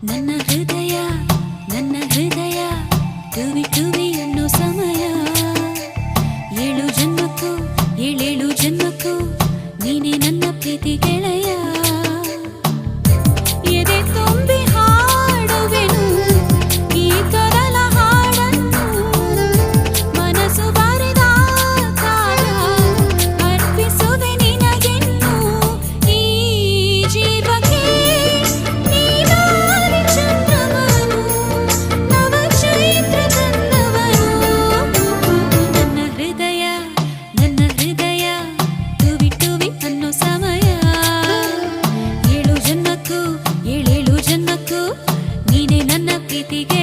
ನನ್ನ ಹೃದಯ ಟುವಿ ಟುವಿ ಅನ್ನೋ ಸಮಯ ಏಳೇಳು ಜನ್ಮಕ್ಕೂ ನೀನೇ ನನ್ನ ಪ್ರೀತಿ ಗೆಳೆಯ ಎದೆ ತುಂಬಿ ಹಾಡುವೆನು ಈ ತೊರಲ ಹಾಡನ್ನು ಮನಸ್ಸು ಬಾರಿದ ಕಾಲ ಅರ್ಪಿಸುವೆ ನಿನಗೆನ್ನು ಈ ಜೀವಕ್ಕೆ ನೀನಾದಿ ಚಂದ್ರವನು ನವ ಚೈತ್ರ ತಂದವನು ನನ್ನ ಹೃದಯ ಟುವಿ ಟುವಿ ಅನ್ನೋ ಸಮಯ ಏಳೇಳು ಜನ್ಮಕ್ಕೂ ನೀನೇ ನನ್ನ ಪ್ರೀತಿಗೆ